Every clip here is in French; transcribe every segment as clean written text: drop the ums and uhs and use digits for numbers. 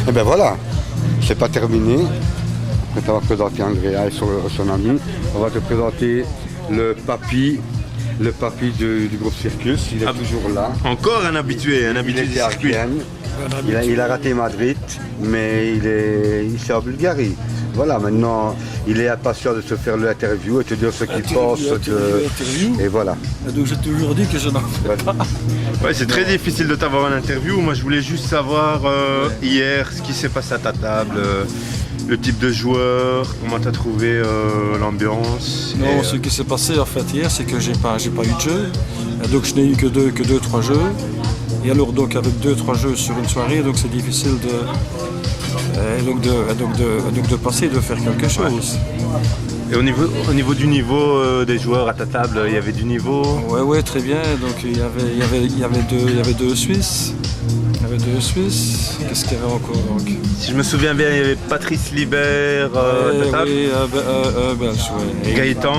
Et ben voilà, c'est pas terminé. On va présenter Andrea et son ami. On va te présenter le papy du groupe Circus. Il est toujours là. Encore un habitué du circuit. Il a raté Madrid, mais il est en Bulgarie. Voilà, maintenant, il est impatient de se faire l'interview et te dire ce qu'il pense. Et voilà. Donc j'ai toujours dit que je n'en fais pas. Ouais, c'est très difficile de t'avoir en interview. Moi, je voulais juste savoir hier ce qui s'est passé à ta table, le type de joueur, comment tu as trouvé l'ambiance. Non, ce qui s'est passé en fait hier, c'est que j'ai pas eu de jeu. Donc je n'ai eu que deux, trois jeux. Et alors donc avec 2-3 jeux sur une soirée, donc c'est difficile de passer, de faire quelque chose. Et au niveau du niveau des joueurs à ta table, il y avait du niveau? Ouais, très bien. Donc il y avait deux Suisses. Qu'est-ce qu'il y avait encore donc? Si je me souviens bien, il y avait Patrice Libert à ta table. Oui, belge, ouais. Gaëtan.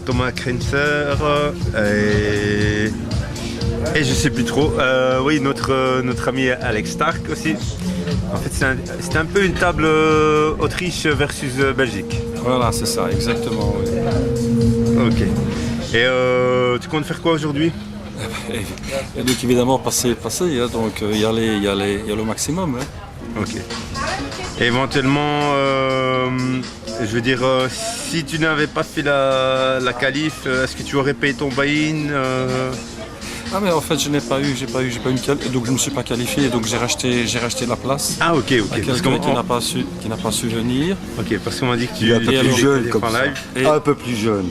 Thomas Krenzer et je sais plus trop. Oui, notre ami Alex Stark aussi. En fait, c'était un peu une table Autriche versus Belgique. Voilà, c'est ça, exactement. Oui. Ok. Et tu comptes faire quoi aujourd'hui? Et donc évidemment passer, hein, donc y aller le maximum. Hein. Ok. Et éventuellement, je veux dire, si tu n'avais pas fait la qualif, est-ce que tu aurais payé ton buy-in Ah mais en fait j'ai pas eu une qualif, donc je me suis pas qualifié, donc j'ai racheté la place. Ah ok. À quelqu'un qui n'a pas su venir. Ok, parce qu'on m'a dit que tu es un peu plus jeune comme ça. Et... Un peu plus jeune.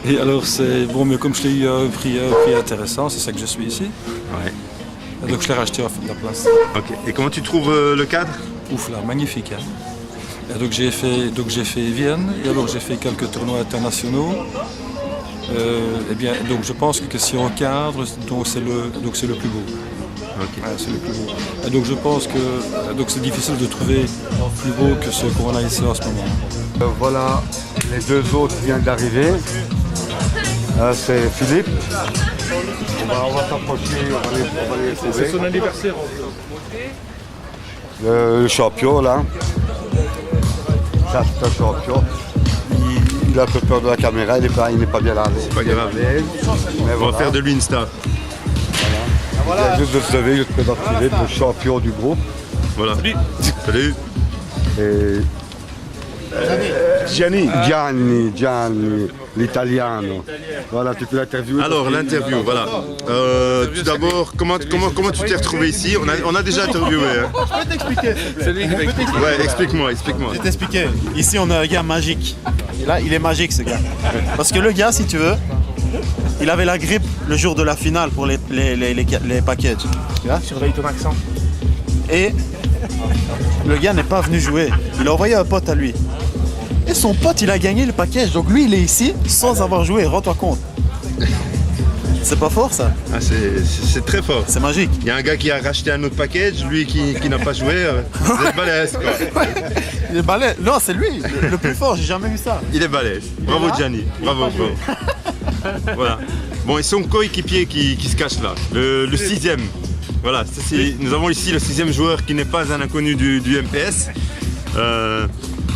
Et alors c'est bon, mais comme je l'ai eu un prix intéressant, c'est ça que je suis ici. Ouais. Et donc je l'ai racheté la place. Ok. Et comment tu trouves le cadre? Ouf là, magnifique. Hein. Et donc j'ai fait Vienne, et alors j'ai fait quelques tournois internationaux. Donc je pense que si on cadre, c'est le plus beau. Okay. Ouais, c'est le plus beau. Et donc je pense que c'est difficile de trouver plus beau que ce qu'on a ici en ce moment. Voilà, les deux autres viennent d'arriver. C'est Philippe. On va s'approcher, on va les trouver. C'est son anniversaire. Le champion là. Ça c'est un champion. Il a un peu peur de la caméra, il n'est pas bien là. C'est pas grave. On va faire de lui une star. Il vient juste de se lever, je te présente Philippe, le champion du groupe. Voilà. Salut. Et Gianni, l'italiano. Voilà, tu peux l'interviewer. Alors l'interview, voilà. Tout d'abord, comment tu t'es retrouvé ici? On a déjà interviewé. Hein. je peux t'expliquer. C'est lui qui va expliquer. Ouais, explique-moi. Je vais t'expliquer. Ici, on a un gars magique. Et là, il est magique, ce gars. Parce que le gars, si tu veux, il avait la grippe le jour de la finale pour les packages. Tu vois? Surveille ton accent. Et le gars n'est pas venu jouer. Il a envoyé un pote à lui. Et son pote, il a gagné le package. Donc lui, il est ici sans avoir joué. Rends-toi compte. C'est pas fort, ça? Ah, c'est très fort. C'est magique. Il y a un gars qui a racheté un autre package, lui qui n'a pas joué. Il est balèze, quoi. Il est balèze. Non, c'est lui, le plus fort. J'ai jamais vu ça. Il est balèze. Bravo, Gianni. Bravo. Voilà. Bon, et son coéquipier qui se cache là, le sixième. Voilà, nous avons ici le sixième joueur qui n'est pas un inconnu du MPS.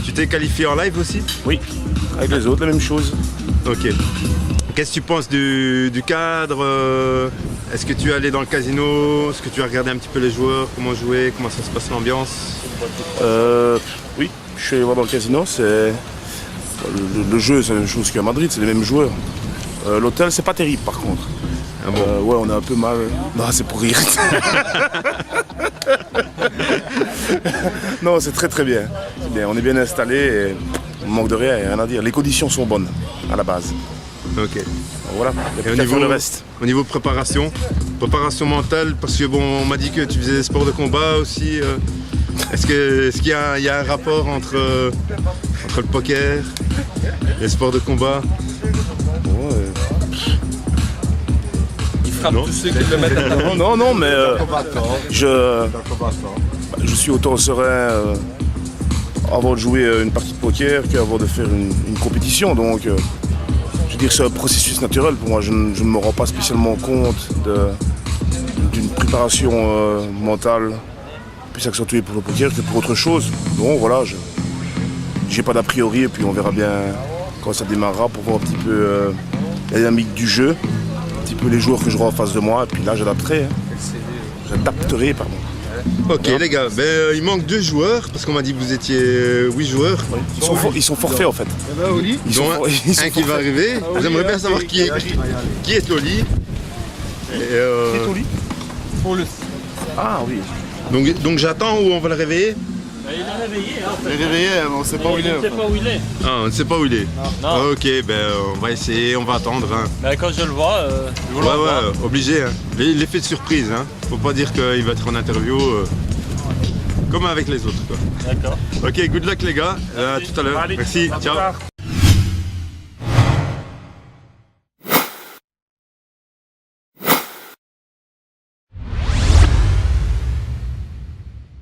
Tu t'es qualifié en live aussi? Oui, avec les autres, la même chose. Ok. Qu'est-ce que tu penses du cadre? Est-ce que tu es allé dans le casino? Est-ce que tu as regardé un petit peu les joueurs? Comment jouer? Comment ça se passe l'ambiance? Oui, je suis allé voir dans le casino. Le jeu, c'est la même chose qu'à Madrid, c'est les mêmes joueurs. L'hôtel, c'est pas terrible par contre. Ah bon? Ouais, on a un peu mal. Non, c'est pour rire. Non, c'est très bien. C'est bien. On est bien installé et on manque de rien, rien à dire. Les conditions sont bonnes à la base. Ok. Voilà. Et au niveau préparation mentale, parce que bon, on m'a dit que tu faisais des sports de combat aussi. Est-ce qu'il y a un rapport entre le poker, les sports de combat? Non. Tous ceux qui le mettent à Non, mais je suis autant serein avant de jouer une partie de poker qu'avant de faire une compétition. Donc, je veux dire, c'est un processus naturel pour moi. Je ne me rends pas spécialement compte d'une préparation mentale plus accentuée pour le poker que pour autre chose. Donc voilà, j'ai pas d'a priori et puis on verra bien quand ça démarrera pour voir un petit peu la dynamique du jeu, un petit peu les joueurs que j'aurai en face de moi et puis là j'adapterai. J'adapterai, pardon. Ok les gars, il manque 2 joueurs parce qu'on m'a dit que vous étiez 8 joueurs. Ils sont forfaits en fait. Ils sont Dont un qui va arriver. J'aimerais bien savoir qui est Loli. Ah oui. Donc j'attends ou on va le réveiller? Il est réveillé, hein, en fait. Il est réveillé, mais on ne sait pas où il est. On ne sait pas où il est. Ah, on ne sait pas où il est. Non. Ok, on va essayer, on va attendre. Hein. Mais quand je le vois, je vous l'envoie. Ouais, obligé. Hein. L'effet de surprise. Hein. Faut pas dire qu'il va être en interview comme avec les autres. Quoi. D'accord. Ok, good luck les gars. À tout à l'heure. Merci. Ciao.